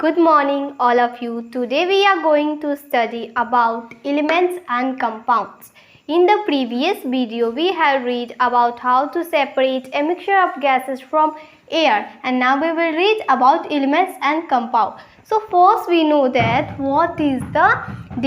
Good morning all of you. Today we are going to study about elements and compounds. In the previous video we have read about how to separate a mixture of gases from air, and now we will read about elements and compound. So first we know that what is the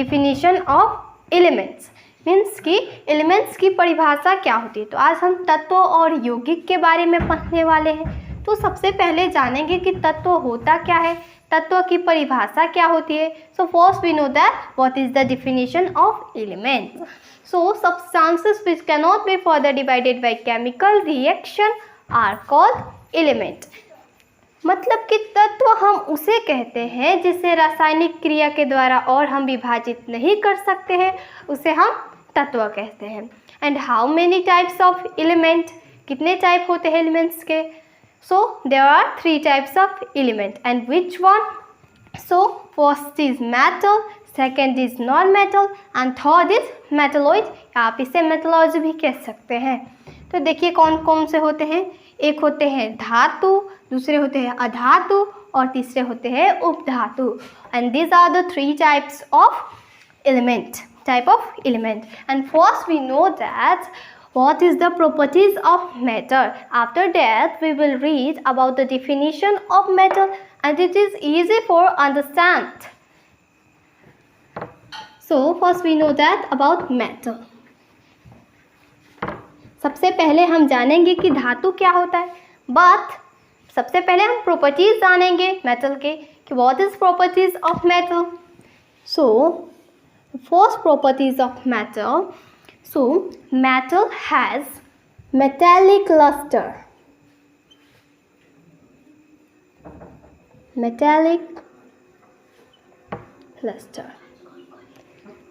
definition of elements. Means कि elements की परिभाषा क्या होती है। तो आज हम तत्व और यौगिक के बारे में पढ़ने वाले हैं। तो सबसे पहले जानेंगे कि तत्व होता क्या है, तत्व की परिभाषा क्या होती है। So first we know that what is the definition of element. So substances which can not be further divided by chemical reaction are called element. मतलब कि तत्व हम उसे कहते हैं जिसे रासायनिक क्रिया के द्वारा और हम विभाजित नहीं कर सकते हैं, उसे हम तत्व कहते हैं। And how many types of element, कितने टाइप होते हैं एलिमेंट्स के। So there are 3 types of element and which one. So first is metal, second is non metal and third is metalloid. आप इसे मेटलॉइड भी कह सकते हैं। तो देखिए कौन कौन से होते हैं। एक होते हैं धातु, दूसरे होते हैं अधातु और तीसरे होते हैं उपधातु। And these are the 3 types of element, type of element. And first we know that what is the properties of matter. After that we will read about the definition of matter and it is easy for understand. So first we know that about matter. सबसे पहले हम जानेंगे कि धातु क्या होता है, but सबसे पहले हम प्रॉपर्टीज जानेंगे मेटल के कि what is properties of metal. So first properties of metal. So metal has metallic luster. Metallic luster.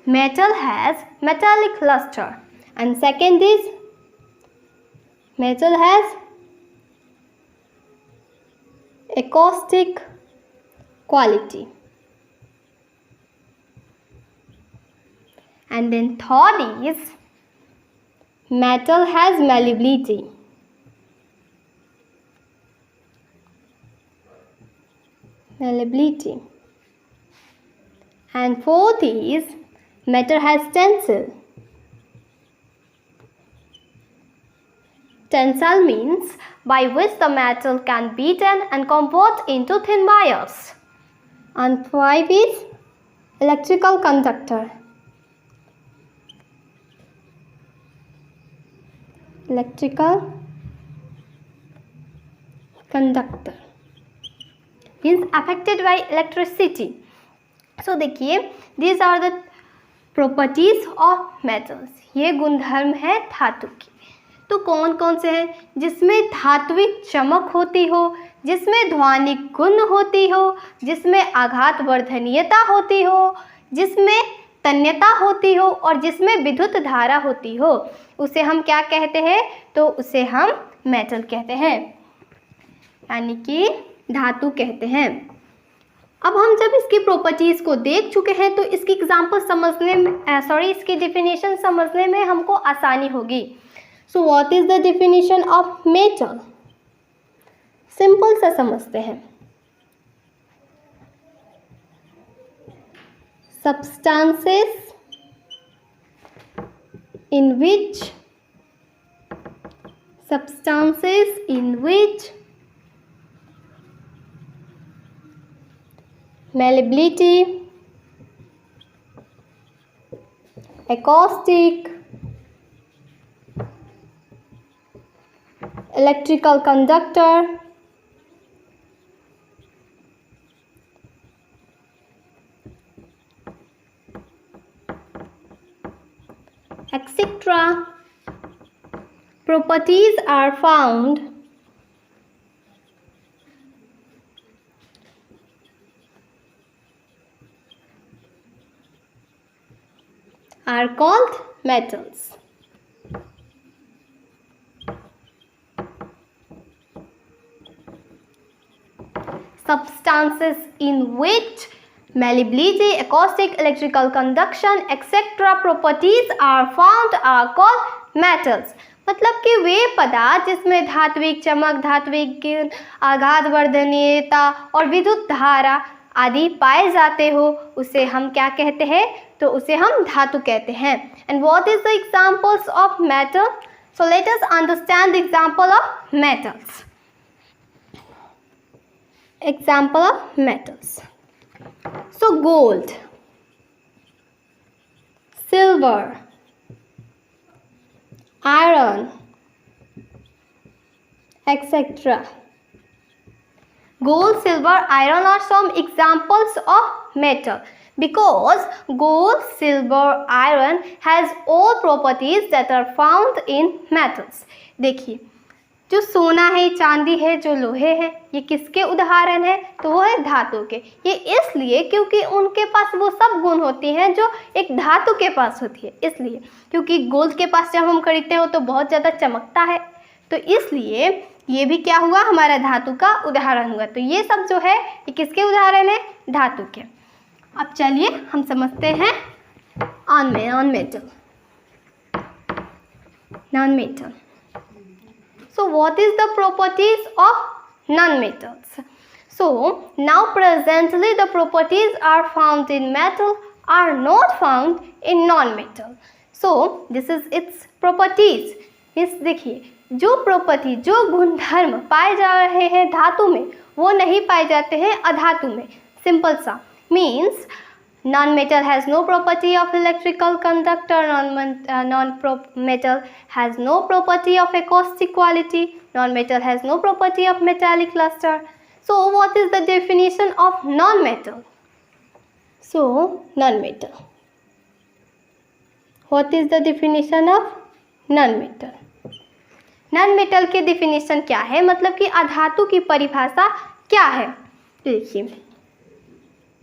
Metal has metallic luster. And second is metal has acoustic quality. And then third is metal has malleability. Malleability. And fourth is metal has tensile. Tensile means by which the metal can beaten and convert into thin wires. And 5 is electrical conductor. Electrical conductor is affected by electricity. So देखिए these are the properties of metals. ये गुणधर्म है धातु की। तो कौन कौन से हैं, जिसमें धात्विक चमक होती हो, जिसमें ध्वनिक गुण होती हो, जिसमें आघात वर्धनीयता होती हो, जिसमें तन्यता होती हो और जिसमें विद्युत धारा होती हो, उसे हम क्या कहते हैं। तो उसे हम मेटल कहते हैं, यानी कि धातु कहते हैं। अब हम जब इसकी प्रॉपर्टीज़ को देख चुके हैं तो इसकी एग्जांपल समझने में इसकी डेफिनेशन समझने में हमको आसानी होगी। So what is the definition of metal. Simple सा समझते हैं। Substances in which malleability, acoustic, electrical conductor, etc. properties are found are called metals. Substances in which malleability, acoustic, electrical conduction, etc. properties are found are called metals. मतलब कि वे पदार्थ जिसमें धात्विक चमक, धात्विक गुण, आघात वर्धनीयता और विद्युत धारा आदि पाए जाते हो उसे हम क्या कहते हैं? तो उसे हम धातु कहते हैं। And what is the examples of metal? So let us understand the example of metals. Example of metals. So gold, silver, iron, etc. Gold, silver, iron are some examples of metal because gold, silver, iron has all properties that are found in metals. देखिए, जो सोना है, चांदी है, जो लोहे है, ये किसके उदाहरण है? तो वो है धातु के। ये इसलिए क्योंकि उनके पास वो सब गुण होती हैं जो एक धातु के पास होती है। इसलिए क्योंकि गोल्ड के पास जब हम खरीदते हो तो बहुत ज़्यादा चमकता है, तो इसलिए ये भी क्या हुआ? हमारा धातु का उदाहरण हुआ। तो ये सब जो है ये किसके उदाहरण है? धातु के। अब चलिए हम समझते हैं non metal. So what is the properties of non-metals? So now presently the properties are found in metal are not found in non-metal. So this is its properties. इस देखिए, जो प्रॉपर्टी, जो गुणधर्म पाए जा रहे हैं धातु में वो नहीं पाए जाते हैं अधातु में. सिंपल सा means non-metal has no property of electrical conductor, non-metal has no property of acoustic quality, non-metal has no property of metallic luster. So what is the definition of non-metal? So non-metal. What is the definition of non-metal? non-metal के definition क्या है? मतलब कि अधातु की परिभाषा क्या है? देखिए,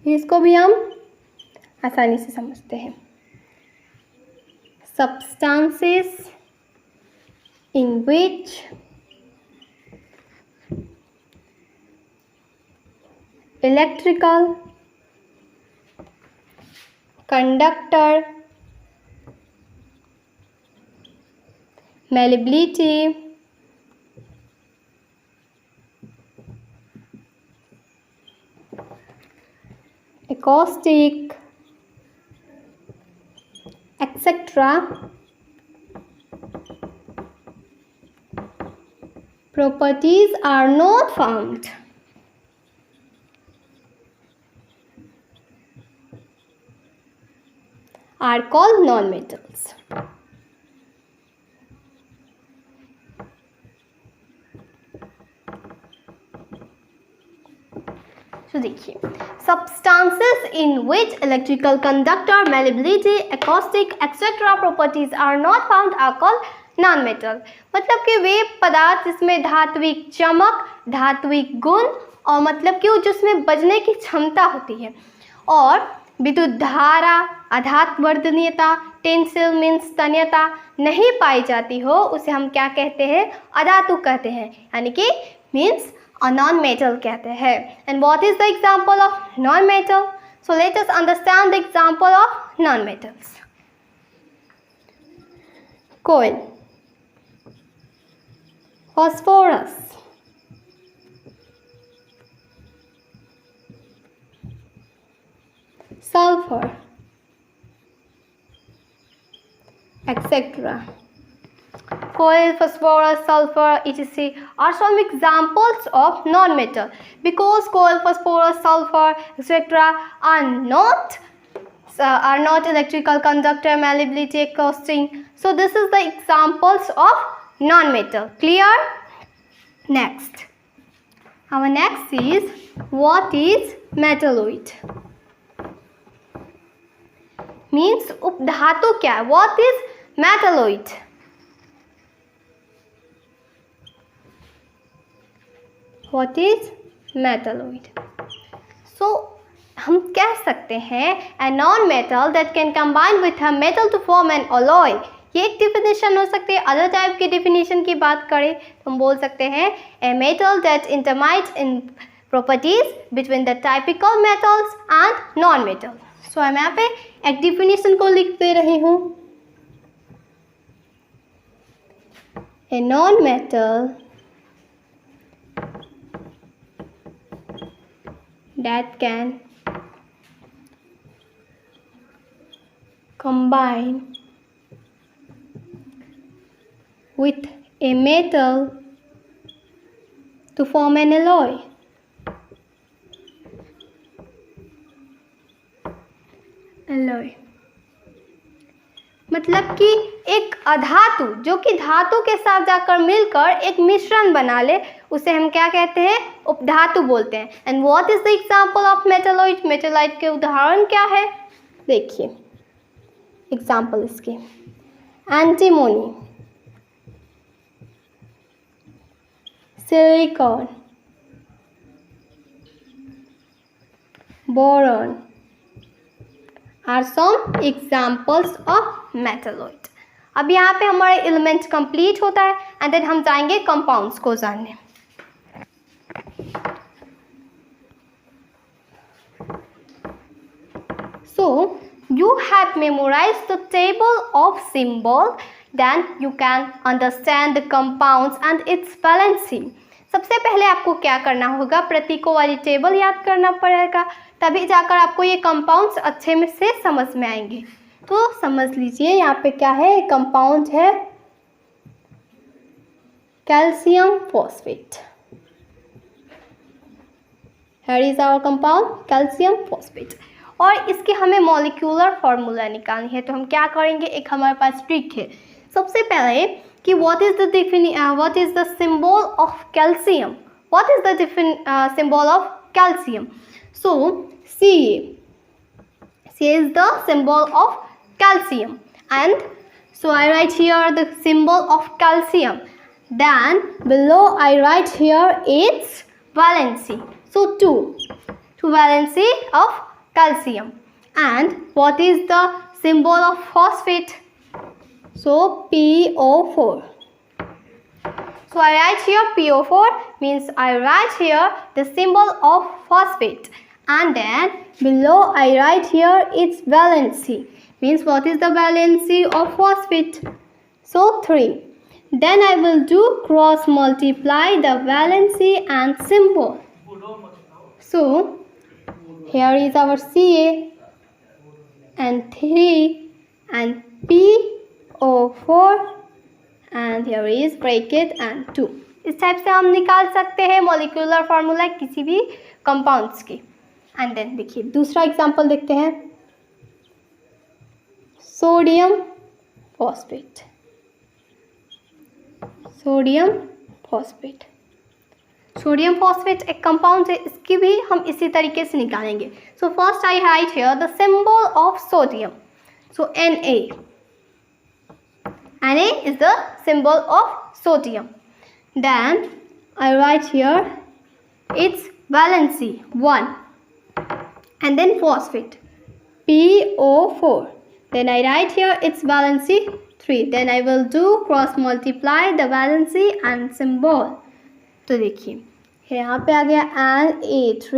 इसको भी हम आसानी से समझते हैं. Substances in which electrical conductor, malleability, acoustic, etc. properties are not found are called non-metals. तो देखिए, substances in which electrical conductor, malleability, acoustic, etc. properties are not found are called non-metal. मतलब कि वे पदार्थ जिसमें धात्विक चमक, धात्विक गुण और मतलब कि जिसमें बजने की क्षमता होती है और विद्युत धारा, आघात वर्धनीयता, टेंसिल मीन्स तन्यता नहीं पाई जाती हो, उसे हम क्या कहते हैं? अधातु कहते हैं, यानी कि मीन्स non-metal कहते हैं. And what is the example of non-metal? So let us understand the example of non-metals. Coal, phosphorus, sulfur, etc. Coal, phosphorus, sulfur, etc. are some examples of non-metal because coal, phosphorus, sulfur, etc. are not electrical conductor, malleability, acoustic. So this is the examples of non-metal. Clear? Next. Our next is, what is metalloid? Means उपधातु क्या है? What is metalloid? What is metalloid? So हम कह सकते हैं a non-metal that can combine with a metal to form an alloy. ये एक definition हो सकती है. अदर टाइप की definition की बात करें तो हम बोल सकते हैं a metal that intermeets in properties between the typical metals and non-metal. So मैं यहाँ पे एक definition को लिख दे रही हूँ. A non-metal that can combine with a metal to form an alloy. मतलब कि एक अधातु जो कि धातु के साथ जाकर मिलकर एक मिश्रण बना ले, उसे हम क्या कहते हैं? उपधातु बोलते हैं. And what is the example of metalloid? Metalloid के उदाहरण क्या है? देखिए एग्जांपल इसके: antimony, silicon, boron are some examples of metalloid. अब यहाँ पे हमारे एलिमेंट्स कंप्लीट होता है एंड देन हम जाएंगे कंपाउंड्स को जानने. So you have memorized the table of symbol, then you can understand the compounds and its valency. सबसे पहले आपको क्या करना होगा? प्रतीकों वाली टेबल याद करना पड़ेगा, तभी जाकर आपको ये कंपाउंड्स अच्छे में से समझ में आएंगे. तो समझ लीजिए यहाँ पे क्या है? कंपाउंड है calcium phosphate. Here is our compound calcium phosphate. और इसके हमें मॉलिक्यूलर फॉर्मूला निकालनी है. तो हम क्या करेंगे? एक हमारे पास ट्रिक है. सबसे पहले कि what is the symbol of calcium? What is the symbol of calcium? So Ca is the symbol of calcium, and so I write here the symbol of calcium. Then below I write here its valency. So 2 valency of calcium. And what is the symbol of phosphate? So PO4. So I write here PO4 means I write here the symbol of phosphate, and then below I write here its valency means what is the valency of phosphate? So 3. Then I will do cross multiply the valency and symbol. So here is our Ca and 3 and PO4 and here is bracket and 2. इस type से हम निकाल सकते हैं molecular formula किसी भी compounds की. And then देखिए दूसरा एग्जांपल देखते हैं. Sodium phosphate. सोडियम फॉस्फेट एक कंपाउंड है, इसकी भी हम इसी तरीके से निकालेंगे. So first I right here the symbol of sodium. So Na is the symbol of sodium. Then I write here its valency 1, and then phosphate PO4. Then I write here its valency 3. Then I will do cross multiply the valency and symbol. तो देखिए यहाँ पे आ गया Na3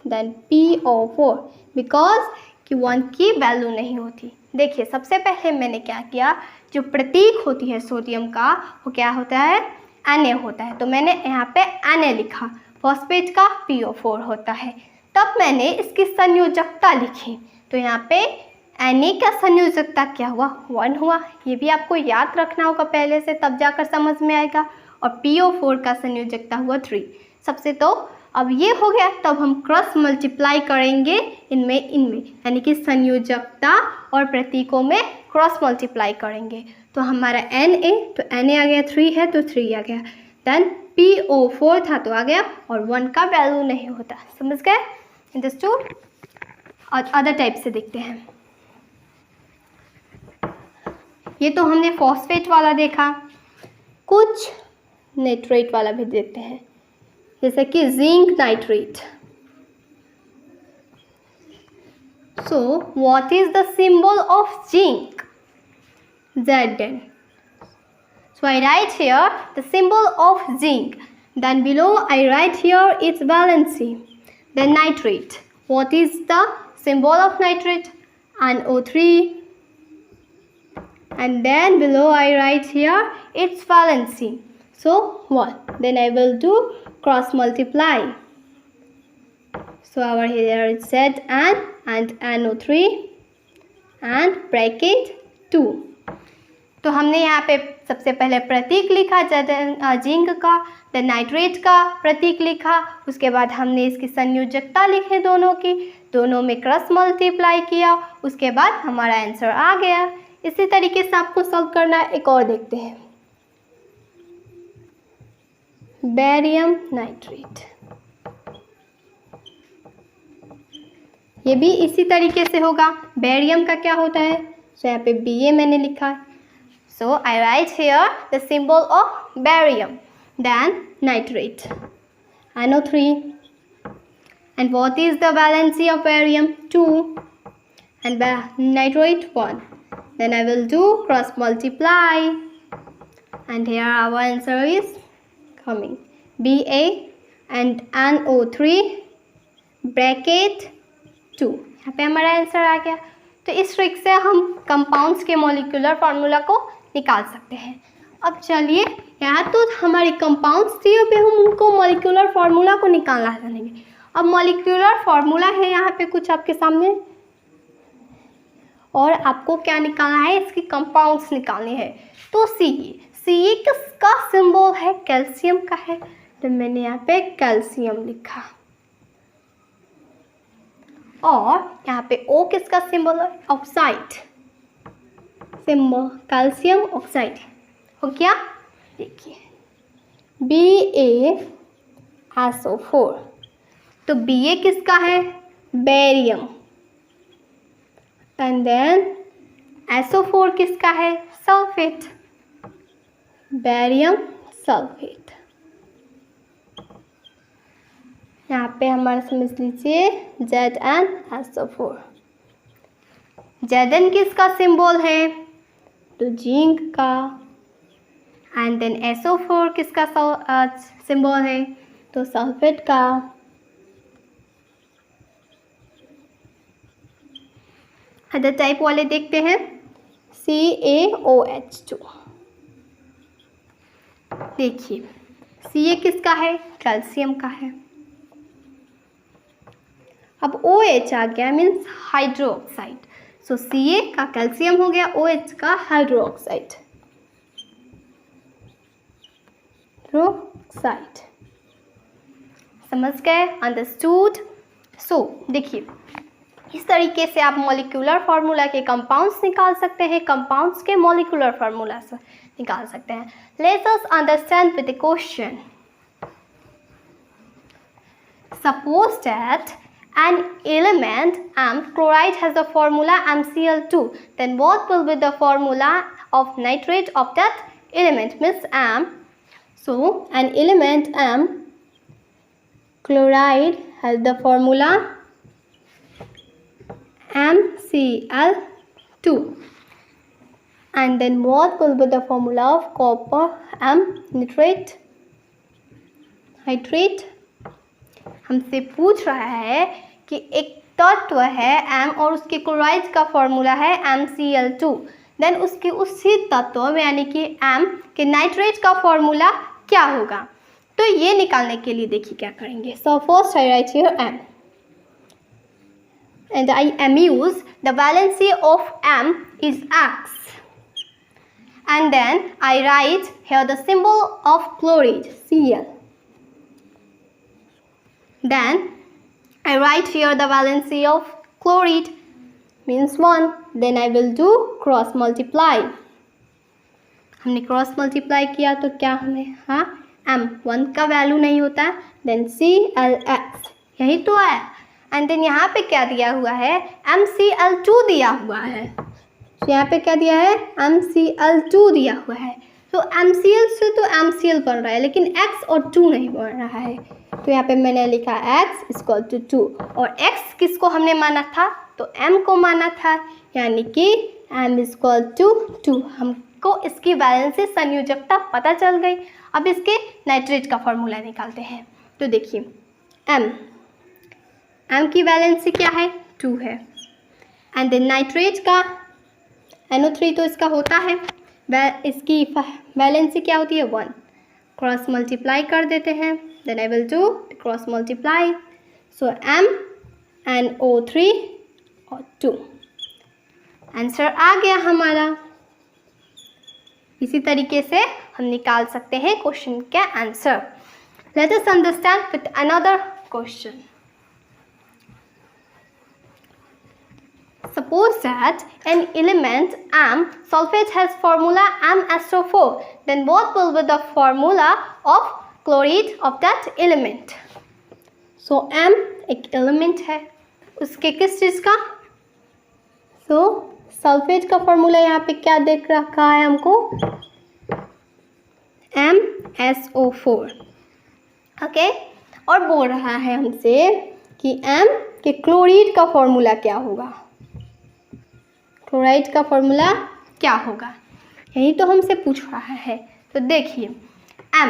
then PO4 because कि 1 की value नहीं होती. देखिए सबसे पहले मैंने क्या किया, जो प्रतीक होती है सोडियम का वो क्या होता है? Na होता है. तो मैंने यहाँ पे Na लिखा. फॉस्फेट का PO4 होता है. तब मैंने इसकी संयोजकता लिखी. तो यहाँ पे Na का संयोजकता क्या हुआ? 1 हुआ. ये भी आपको याद रखना होगा पहले से, तब जाकर समझ में आएगा. और PO4 का संयोजकता हुआ 3. सबसे तो अब ये हो गया. तब हम क्रॉस मल्टीप्लाई करेंगे इनमें यानी कि संयोजकता और प्रतीकों में क्रॉस मल्टीप्लाई करेंगे. तो हमारा Na, तो Na आ गया 3 है तो 3 आ गया. देन PO4 था तो आ गया, और 1 का वैल्यू नहीं होता. समझ गए? अंडरस्टूड? और अदर टाइप से देखते हैं. ये तो हमने फॉस्फेट वाला देखा. कुछ नाइट्रेट वाला भी देखते हैं, जैसे कि zinc nitrate. So what is the symbol of zinc? Zn. So I write here the symbol of zinc. Then below I write here its valency. Then nitrate. What is the symbol of nitrate? NO3. And then below I write here its valency. So 1. Then I will do cross multiply. So our here is Zn and NO3 and bracket 2. तो हमने यहाँ पे सबसे पहले प्रतीक लिखा zinc का, then nitrate का प्रतीक लिखा, उसके बाद हमने इसकी संयोजकता लिखी दोनों की, दोनों में क्रॉस मल्टीप्लाई किया, उसके बाद हमारा आंसर आ गया। इसी तरीके से आपको सॉल्व करना है। एक और देखते हैं, बेरियम नाइट्रेट, ये भी इसी तरीके से होगा। बेरियम का क्या होता है, तो यहाँ पे Ba मैंने लिखा है, so I write here the symbol of barium, then nitrate, NO3, and what is the valency of barium? 2, and nitrate 1. Then I will do cross multiply, and here our answer is coming, Ba and NO3 bracket 2। यहाँ पे हमारा answer आ गया। तो इस trick से हम compounds के molecular formula को निकाल सकते हैं। अब चलिए, यहाँ तो हमारी कंपाउंड्स थी, अब हम उनको मॉलिक्यूलर फार्मूला को निकालना जानेंगे। अब मॉलिक्यूलर फार्मूला है यहाँ पे कुछ आपके सामने, और आपको क्या निकालना है, इसकी कंपाउंड्स निकालनी है। तो Ca किसका सिंबल है, कैल्शियम का है, तो मैंने यहाँ पे कैल्शियम लिखा, और यहाँ पे O किसका सिंबल है, ऑक्साइड, सिंबल कैल्शियम ऑक्साइड हो गया। देखिए BaSO4, तो Ba किसका है, बेरियम, एंड देन SO4 किसका है, सल्फेट, बेरियम सल्फेट। यहाँ पे हमारा समझ लीजिए ZnSO4। Zn किसका सिंबल है, तो जिंक का, एंड देन SO4 किसका सिंबल है, तो सल्फेट का। अदर टाइप वाले देखते हैं, CaOH2। देखिए Ca किसका है, कैल्शियम का है। अब OH आ गया, मीन्स हाइड्रोक्साइड, सो Ca का कैल्शियम हो गया, OH का हाइड्रोक्साइड, समझ गए, अंडरस्टूड। सो देखिए, इस तरीके से आप मॉलिक्यूलर फार्मूला के कंपाउंड्स निकाल सकते हैं, कंपाउंड्स के मॉलिक्यूलर फार्मूला से निकाल सकते हैं। Let's us understand with the question. Suppose that an element chloride has the formula MCl2, then what will be the formula of nitrate of that element, means so an element chloride has the formula MCl2, and then what will be the formula of copper nitrate, हमसे पूछ रहा है कि एक तत्व है M और उसके क्लोराइड का फॉर्मूला है MCl2, देन उसके उसी तत्व में यानी कि M के नाइट्रेट का फॉर्मूला क्या होगा। तो ये निकालने के लिए देखिए क्या करेंगे। So first I right here M and I amuse the valency of M is X, and then I write here the symbol of chloride Cl. Then I write here the valency of chloride, means 1. Then I will do cross multiply. हमने cross multiply किया तो क्या हमें, हाँ M1 का value नहीं होता है, देन ClX यही तो है, एंड देन यहाँ पे क्या दिया हुआ है, MCl2 दिया हुआ है। तो यहाँ पे क्या दिया है, MCl2 दिया हुआ है। तो MCl से तो MCl बन रहा है, लेकिन X और 2 नहीं बन रहा है। तो यहाँ पे मैंने लिखा x इक्वल टू 2, और x किसको हमने माना था, तो m को माना था, यानी कि m इक्वल टू 2। हमको इसकी वैलेंसी संयोजकता पता चल गई। अब इसके नाइट्रेट का फॉर्मूला निकालते हैं। तो देखिए m की वैलेंसी क्या है, 2 है, एंड देन नाइट्रेट का NO3 तो इसका होता है, इसकी वैलेंसी क्या होती है, 1। क्रॉस मल्टीप्लाई कर देते हैं, then I will do cross multiply, so MnO3 और 2। आंसर आ गया हमारा। इसी तरीके से हम निकाल सकते हैं क्वेश्चन का answer. Let us understand with another question. Suppose that an element M sulfate has formula MsO4, then what will be the formula of chloride of that element? So M एक element है, उसके किस चीज़ का? So sulphate का formula यहाँ पे क्या देख रखा है हमको? MsO4, okay. और बोल रहा है हमसे कि M के क्लोराइड का फॉर्मूला क्या होगा? क्लोराइड का फॉर्मूला क्या होगा, यही तो हमसे पूछ रहा है। तो देखिए M,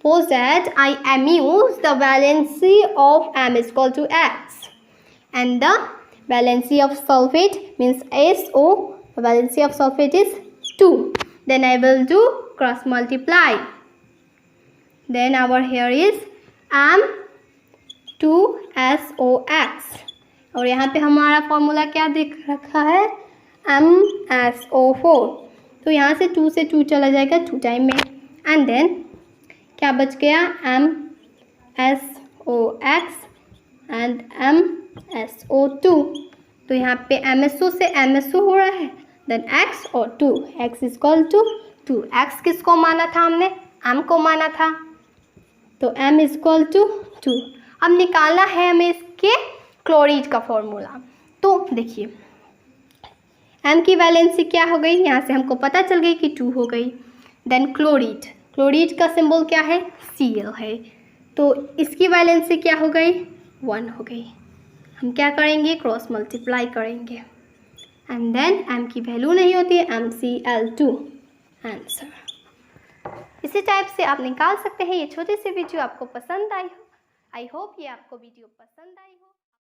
suppose that I amuse the valency of M is equal to X and the valency of sulfate means SO, the valency of sulfate is 2. Then I will do cross multiply. Then our here is M2SOX और यहाँ पे हमारा formula क्या दिख रखा है? MsO4। तो यहाँ से 2 से 2 चला जाएगा 2 टाइम में, एंड देन क्या बच गया? MsOX and MsO2। तो यहाँ पे MsO से MsO हो रहा है, देन X और 2, X is equal to 2। X किसको माना था हमने? M को माना था, तो M इज इक्वल टू 2। अब निकालना है हमें इसके क्लोराइड का फॉर्मूला। तो देखिए M की वैलेंसी क्या हो गई? यहाँ से हमको पता चल गई कि 2 हो गई। देन क्लोराइड, क्लोराइड का सिंबल क्या है? Cl है, तो इसकी वैलेंसी क्या हो गई? 1 हो गई। हम क्या करेंगे? क्रॉस मल्टीप्लाई करेंगे, एंड देन M की वैल्यू नहीं होती है, MCl2 आंसर। इसी टाइप से आप निकाल सकते हैं। ये छोटी सी वीडियो आपको पसंद आई हो, आई होप ये आपको वीडियो पसंद आई हो।